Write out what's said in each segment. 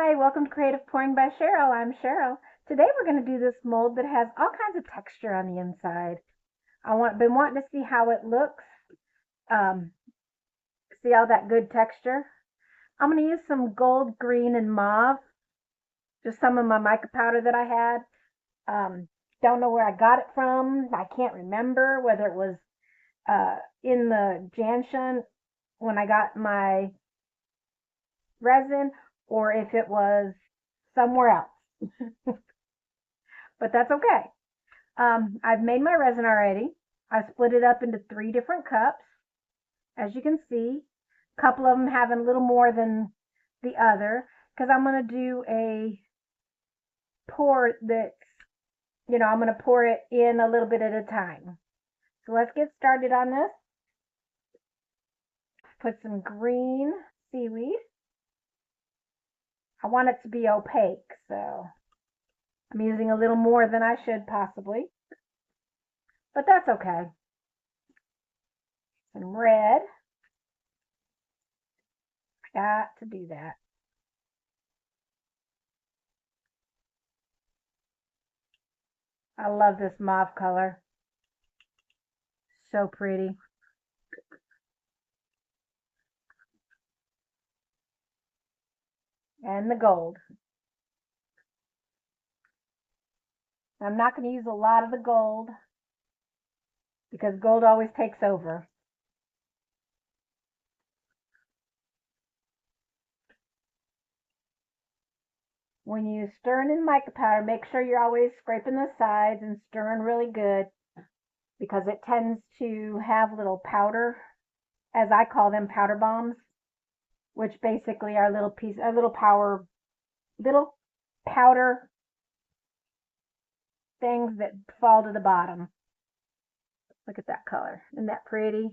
Hi, welcome to Creative Pouring by Cheryl. I'm Cheryl. Today we're going to do this mold that has all kinds of texture on the inside. Been wanting to see how it looks. Um, See all that good texture. I'm going to use some gold, green, and mauve. Just some of my mica powder that I had. Don't know where I got it from. I can't remember whether it was in the Janshun when I got my resin or if it was somewhere else. But that's okay. I've made my resin already. I split it up into 3 different cups, as you can see. A couple of them having a little more than the other, because I'm going to do a pour that's, I'm going to pour it in a little bit at a time. So let's get started on this. Put some green seaweed. I want it to be opaque, so I'm using a little more than I should possibly, but that's okay. Some red. Got to do that. I love this mauve color. So pretty. And the gold. I'm not going to use a lot of the gold because gold always takes over. When you stirring in mica powder, make sure you're always scraping the sides and stirring really good because it tends to have little powder, as I call them, powder bombs, which basically are little powder things that fall to the bottom. Look at that color. Isn't that pretty?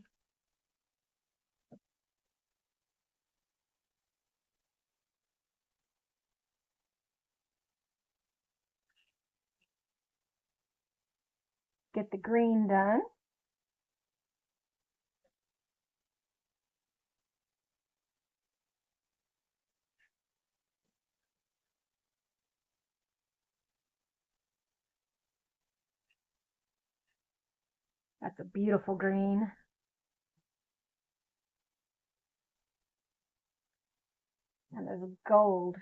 Get the green done. That's a beautiful green. And there's gold.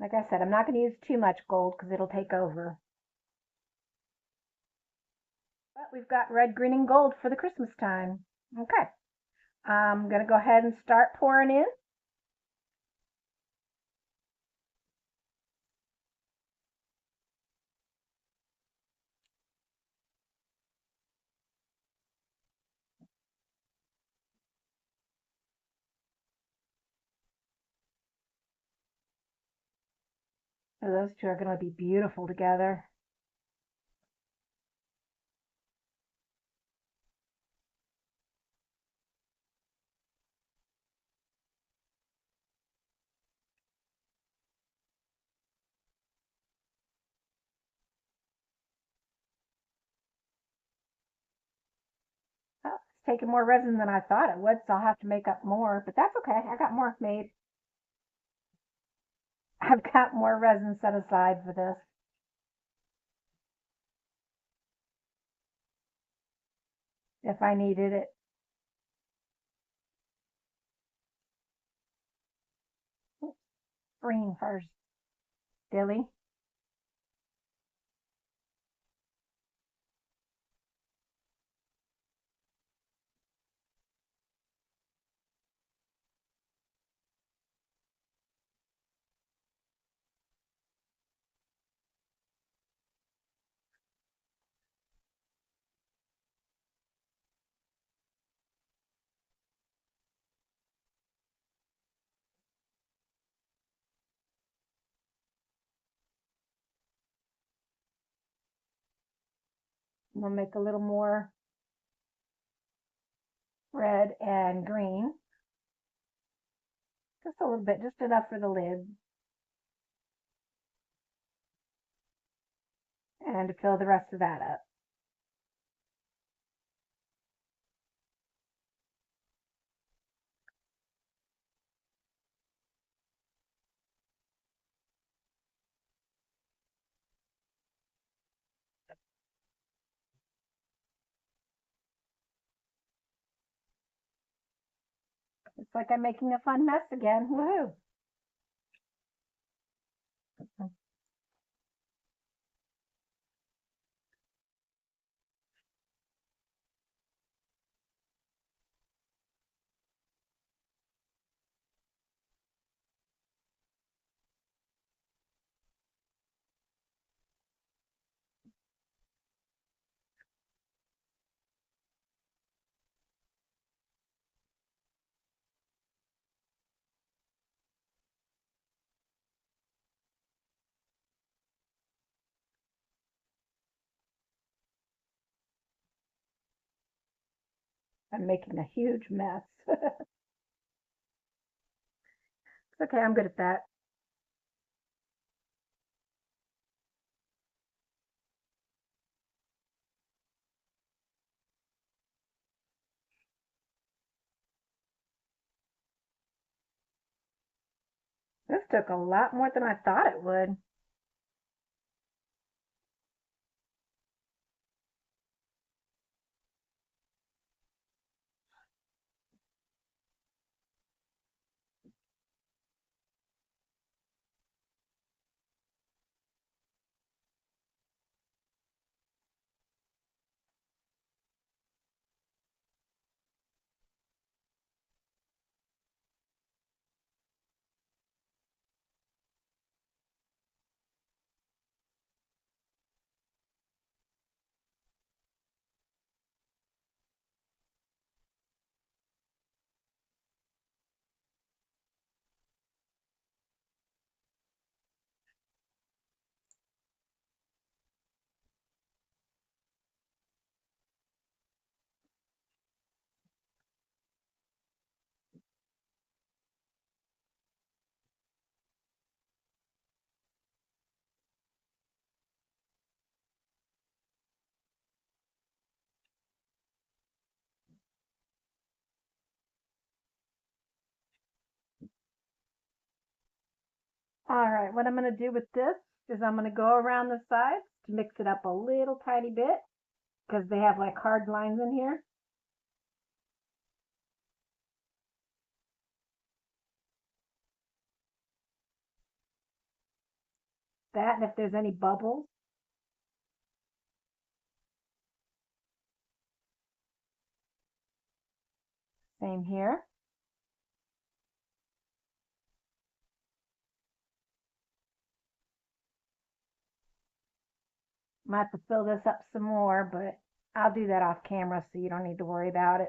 Like I said, I'm not going to use too much gold because it'll take over. But we've got red, green, and gold for the Christmas time. Okay. I'm going to go ahead and start pouring in. So those two are going to be beautiful together. Oh, it's taking more resin than I thought it would, so I'll have to make up more, but that's okay. I got more made. I've got more resin set aside for this. If I needed it. Green first. Dilly. I'm going to make a little more red and green. Just a little bit, just enough for the lid. And to fill the rest of that up. Looks like I'm making a fun mess again. Woohoo! I'm making a huge mess. It's okay, I'm good at that. This took a lot more than I thought it would. All right, what I'm going to do with this is I'm going to go around the sides to mix it up a little tiny bit because they have like hard lines in here. That, and if there's any bubbles. Same here. Might have to fill this up some more, but I'll do that off camera so you don't need to worry about it.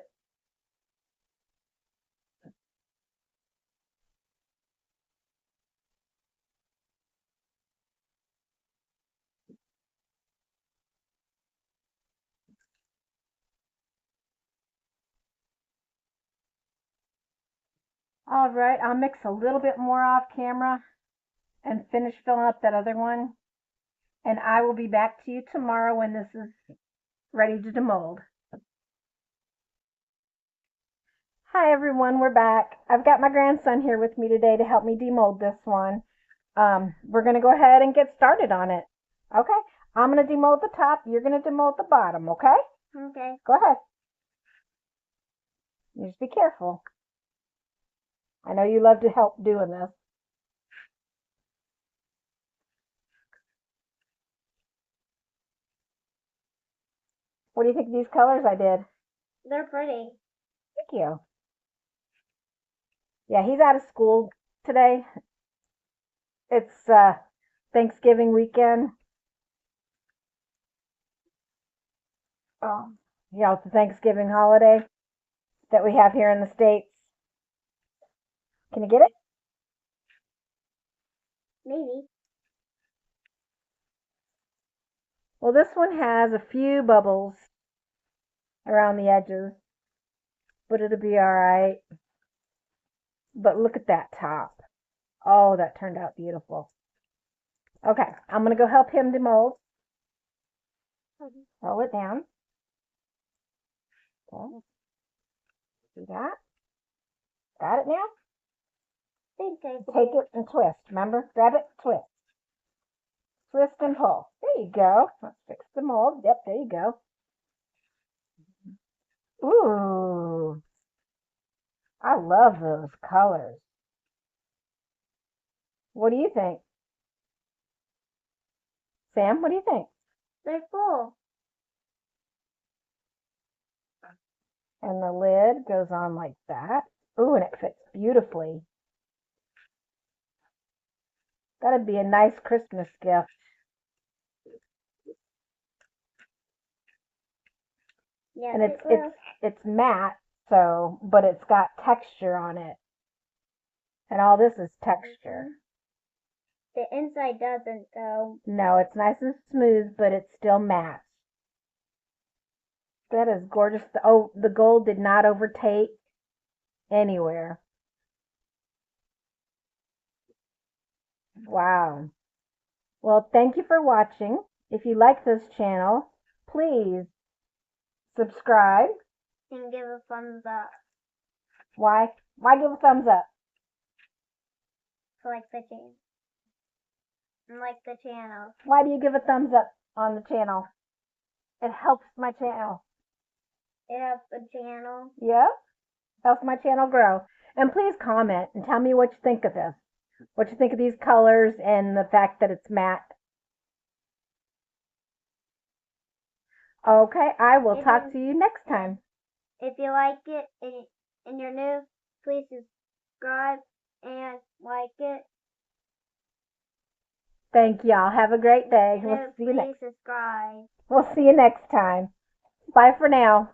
All right, I'll mix a little bit more off camera and finish filling up that other one. And I will be back to you tomorrow when this is ready to demold. Hi everyone, we're back. I've got my grandson here with me today to help me demold this one. We're going to go ahead and get started on it. Okay, I'm going to demold the top, you're going to demold the bottom, okay? Okay. Go ahead. You just be careful. I know you love to help doing this. What do you think of these colors I did? They're pretty. Thank you. Yeah, he's out of school today. It's Thanksgiving weekend. It's the Thanksgiving holiday that we have here in the States. Can you get it? Maybe. Well, this one has a few bubbles around the edges, but it'll be all right. But look at that top. Oh, that turned out beautiful. Okay, I'm going to go help him demold. Roll it down. Okay. See that? Got it now? Take it and twist. Remember? Grab it, twist. Twist and pull. There you go. Let's fix the mold. Yep, there you go. Ooh. I love those colors. What do you think? Sam, what do you think? They're cool. And the lid goes on like that. Ooh, and it fits beautifully. That'd be a nice Christmas gift. Yes, And it will. it's matte, so but it's got texture on it. And all this is texture. The inside doesn't, though. No, it's nice and smooth, but it's still matte. That is gorgeous. Oh, the gold did not overtake anywhere. Wow. Well, thank you for watching. If you like this channel, please subscribe. And give a thumbs up. Why? Why give a thumbs up? To like the channel. And like the channel. Why do you give a thumbs up on the channel? It helps my channel. It helps the channel. Yep. Helps my channel grow. And please comment and tell me what you think of this. What you think of these colors and the fact that it's matte. Okay, I will talk to you next time. If you like it and you're new, please subscribe and like it. Thank y'all. Have a great day. And please subscribe. We'll see you next time. Bye for now.